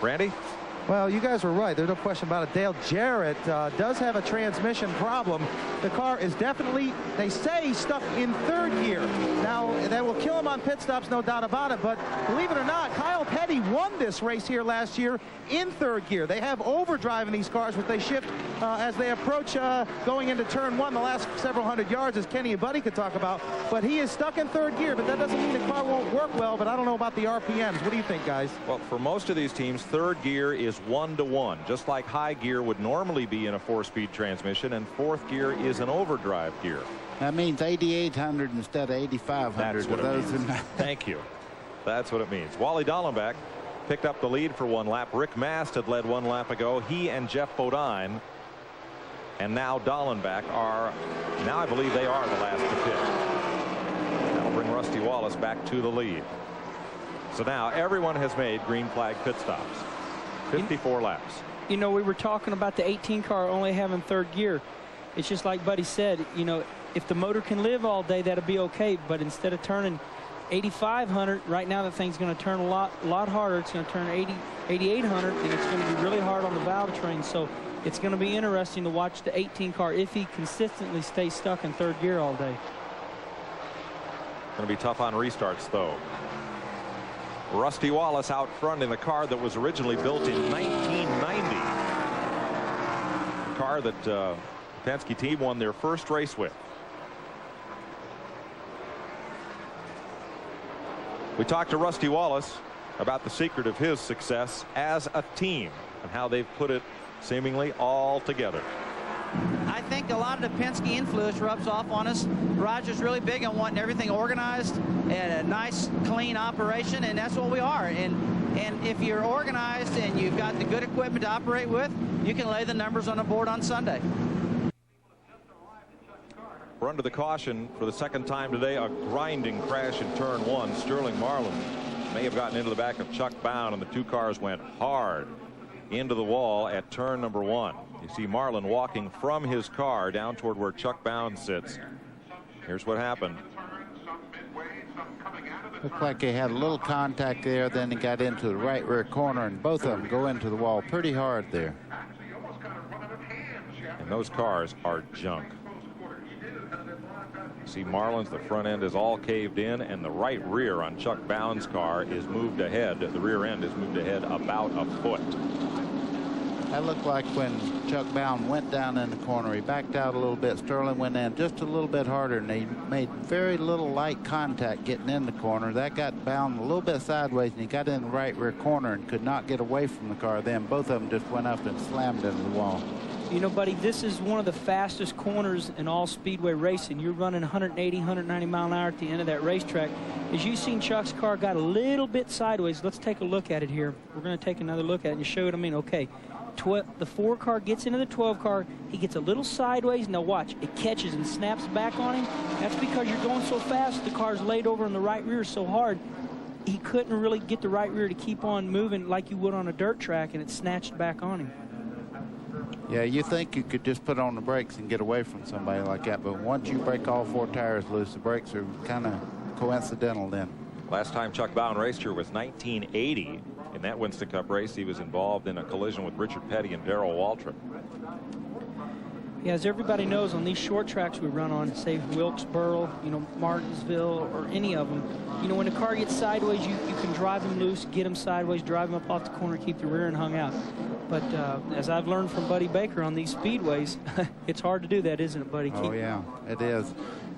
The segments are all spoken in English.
Randy? Well, you guys were right. There's no question about it. Dale Jarrett does have a transmission problem. The car is definitely, they say, stuck in third gear. Now, that will kill him on pit stops, no doubt about it. But believe it or not, Kyle Petty won this race here last year in third gear. They have overdrive in these cars, which they shift as they approach going into turn one, the last several hundred yards, as Kenny and Buddy could talk about. But he is stuck in third gear, but that doesn't mean the car won't work well. But I don't know about the RPMs. What do you think, guys? Well, for most of these teams, third gear is 1-to-1, just like high gear would normally be in a 4-speed transmission, and fourth gear is an overdrive gear. That means 8,800 instead of 8,500. That's what it means. Thank you. That's what it means. Wally Dallenbach picked up the lead for one lap. Rick Mast had led one lap ago. He and Jeff Bodine, and now Dallenbach are, now I believe they are the last to pit. That'll bring Rusty Wallace back to the lead. So now everyone has made green flag pit stops. 54 laps. You know, we were talking about the 18 car only having third gear. It's just like Buddy said, you know, if the motor can live all day, that'll be okay. But instead of turning 8,500, right now the thing's going to turn a lot harder. It's going to turn 8,800, and it's going to be really hard on the valve train. So it's going to be interesting to watch the 18 car if he consistently stays stuck in third gear all day. Going to be tough on restarts, though. Rusty Wallace out front in the car that was originally built in 1990. A car that the Penske team won their first race with. We talked to Rusty Wallace about the secret of his success as a team and how they've put it seemingly all together. I think a lot of the Penske influence rubs off on us. Roger's really big on wanting everything organized and a nice, clean operation, and that's what we are. And if you're organized and you've got the good equipment to operate with, you can lay the numbers on the board on Sunday. We're under the caution for the second time today. A grinding crash in turn one. Sterling Marlin may have gotten into the back of Chuck Bown, and the two cars went hard into the wall at turn number one. You see Marlin walking from his car down toward where Chuck Bown sits. Here's what happened. Looked like they had a little contact there, then he got into the right rear corner, and both of them go into the wall pretty hard there. And those cars are junk. See Marlin's, the front end is all caved in, and the right rear on Chuck Bown's car is moved ahead. The rear end is moved ahead about a foot. That looked like when Chuck Bown went down in the corner. He backed out a little bit. Sterling went in just a little bit harder, and they made very little light contact getting in the corner. That got Bown a little bit sideways, and he got in the right rear corner and could not get away from the car. Then both of them just went up and slammed into the wall. You know, Buddy, this is one of the fastest corners in all speedway racing. You're running 180, 190 mile an hour at the end of that racetrack. As you've seen, Chuck's car got a little bit sideways. Let's take a look at it here. We're going to take another look at it and show you what I mean. Okay. The 4 car gets into the 12 car. He gets a little sideways. Now watch, it catches and snaps back on him. That's because you're going so fast. The car's laid over in the right rear so hard. He couldn't really get the right rear to keep on moving like you would on a dirt track, and it snatched back on him. Yeah, you think you could just put on the brakes and get away from somebody like that, but once you break all 4 tires loose, the brakes are kind of coincidental then. Last time Chuck Bown raced here was 1980. In that Winston Cup race, he was involved in a collision with Richard Petty and Darrell Waltrip. Yeah, as everybody knows, on these short tracks we run on, say Wilkesboro, you know, Martinsville, or any of them, you know, when the car gets sideways, you can drive him loose, get him sideways, drive him up off the corner, keep the rear end hung out. But as I've learned from Buddy Baker on these speedways, it's hard to do that, isn't it, Buddy? Oh, yeah, it is.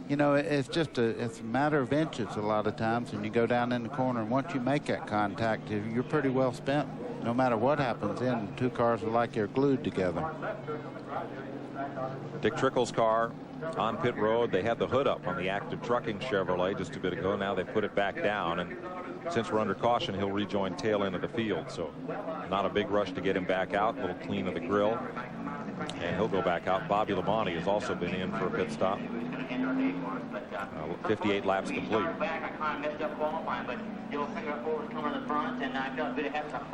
You know, it's just it's a matter of inches a lot of times, and you go down in the corner, and once you make that contact, you're pretty well spent. No matter what happens, then 2 cars are like they're glued together. Dick Trickle's car on pit road. They had the hood up on the Active Trucking Chevrolet just a bit ago. Now they put it back down, and since we're under caution, he'll rejoin tail end of the field. So not a big rush to get him back out. A little clean of the grill, and he'll go back out. Bobby Labonte has also been in for a pit stop. 58 laps complete.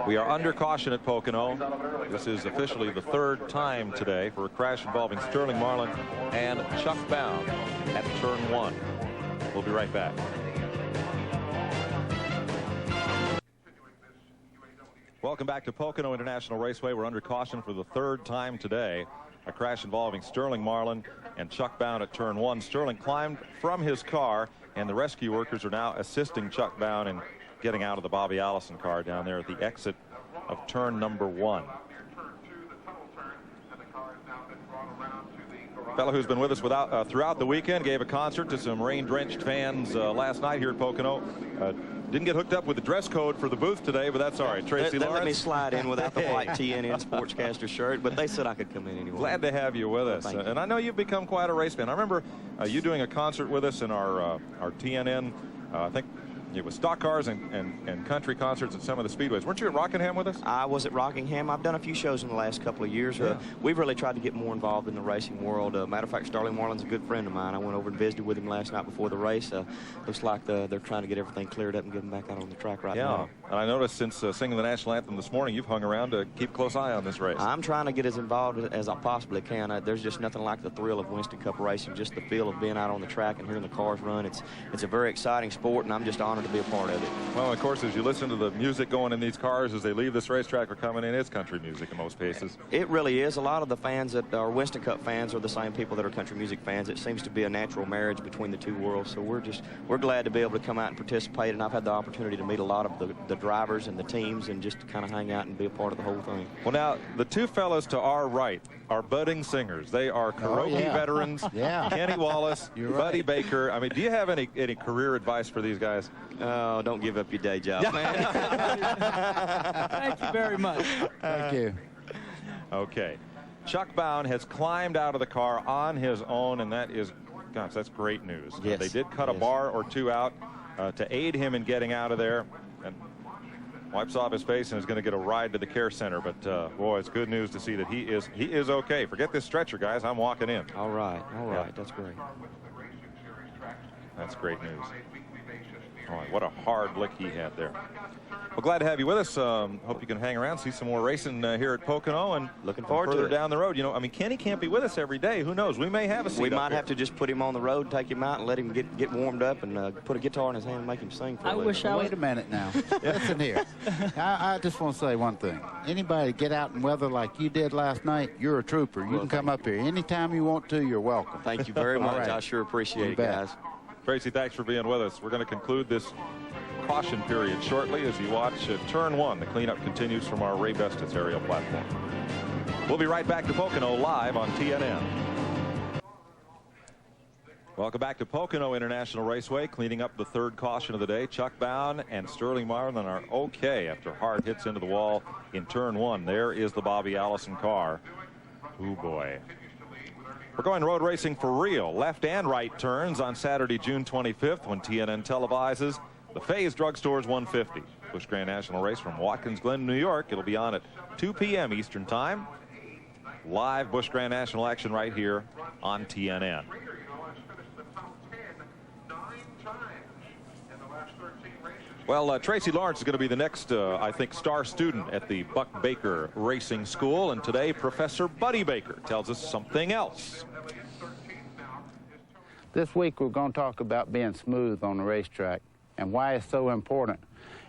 We are under caution at Pocono. This is officially the 3rd time today for a crash involving Sterling Marlin and Chuck Bown at turn 1. We'll be right back. Welcome back to Pocono International Raceway. We're under caution for the third time today. A crash involving Sterling Marlin and Chuck Bown at turn 1. Sterling climbed from his car, and the rescue workers are now assisting Chuck Bown in getting out of the Bobby Allison car down there at the exit of turn number 1. Fellow who's been with us throughout the weekend, gave a concert to some rain-drenched fans last night here at Pocono. Didn't get hooked up with the dress code for the booth today, but that's all right. Tracy Lawrence. They let me slide in without the white TNN Sportscaster shirt, but they said I could come in anyway. Glad to have you with us. And I know you've become quite a race fan. I remember you doing a concert with us in our TNN, I think it was stock cars and country concerts at some of the speedways. Weren't you at Rockingham with us? I was at Rockingham. I've done a few shows in the last couple of years. Yeah. We've really tried to get more involved in the racing world. Matter of fact, Sterling Marlin's a good friend of mine. I went over and visited with him last night before the race. Looks like they're trying to get everything cleared up and get him back out on the track right now. And I noticed since singing the national anthem this morning, you've hung around to keep a close eye on this race. I'm trying to get as involved as I possibly can. There's just nothing like the thrill of Winston Cup racing, just the feel of being out on the track and hearing the cars run. It's a very exciting sport, and I'm just honored to be a part of it. Well, of course, as you listen to the music going in these cars as they leave this racetrack or coming in, it's country music in most cases. It really is. A lot of the fans that are Winston Cup fans are the same people that are country music fans. It seems to be a natural marriage between the two worlds. So we're glad to be able to come out and participate. And I've had the opportunity to meet a lot of the drivers and the teams and just to kind of hang out and be a part of the whole thing. Well, now, the two fellas to our right are budding singers. They are karaoke veterans. Kenny Wallace, Buddy Baker. I mean, do you have any career advice for these guys? Oh, don't give up your day job, man. Thank you very much. Thank you. Okay. Chuck Bown has climbed out of the car on his own, and that is, gosh, that's great news. Yes. They did cut a bar or two out to aid him in getting out of there, and wipes off his face and is going to get a ride to the care center. But boy, it's good news to see that he is okay. Forget this stretcher, guys. I'm walking in. All right. That's great. That's great news. All right, what a hard lick he had there. Well, glad to have you with us. Hope you can hang around, see some more racing here at Pocono, and looking forward to further it. down the road. You know, I mean, Kenny can't be with us every day. Who knows? We may have a seat. We might have to just put him on the road, take him out, and let him get warmed up, and put a guitar in his hand and make him sing for a little. Wait a minute now. Listen here. I just want to say one thing. Anybody get out in weather like you did last night, you're a trooper. You can come up here anytime you want to. You're welcome. Thank you very much. Right. I sure appreciate it, guys. Tracy, thanks for being with us. We're going to conclude this caution period shortly as you watch turn 1. The cleanup continues from our Ray Bestis aerial platform. We'll be right back to Pocono live on TNN. Welcome back to Pocono International Raceway, cleaning up the third caution of the day. Chuck Bown and Sterling Marlin are okay after hard hits into the wall in turn 1. There is the Bobby Allison car. Oh boy. We're going road racing for real. Left and right turns on Saturday, June 25th, when TNN televises the Faze Drugstores 150. Busch Grand National Race from Watkins Glen, New York. It'll be on at 2 p.m. Eastern Time. Live Busch Grand National action right here on TNN. Well, Tracy Lawrence is going to be the next, I think, star student at the Buck Baker Racing School. And today, Professor Buddy Baker tells us something else. This week, we're going to talk about being smooth on the racetrack and why it's so important.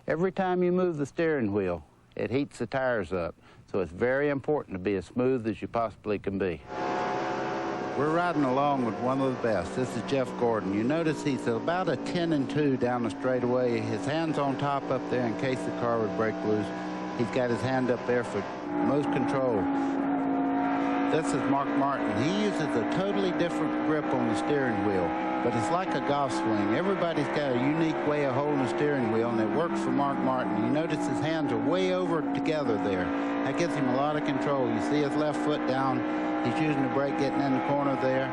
Every time you move the steering wheel, it heats the tires up. So it's very important to be as smooth as you possibly can be. We're riding along with one of the best. This is Jeff Gordon. You notice he's about a 10-2 down the straightaway. His hand's on top up there in case the car would break loose. He's got his hand up there for most control. This is Mark Martin. He uses a totally different grip on the steering wheel, but it's like a golf swing. Everybody's got a unique way of holding the steering wheel, and it works for Mark Martin. You notice his hands are way over together there. That gives him a lot of control. You see his left foot down. He's using the brake getting in the corner there.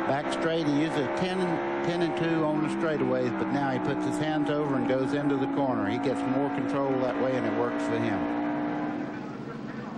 Back straight, he uses a 10-2 on the straightaways, but now he puts his hands over and goes into the corner. He gets more control that way, and it works for him.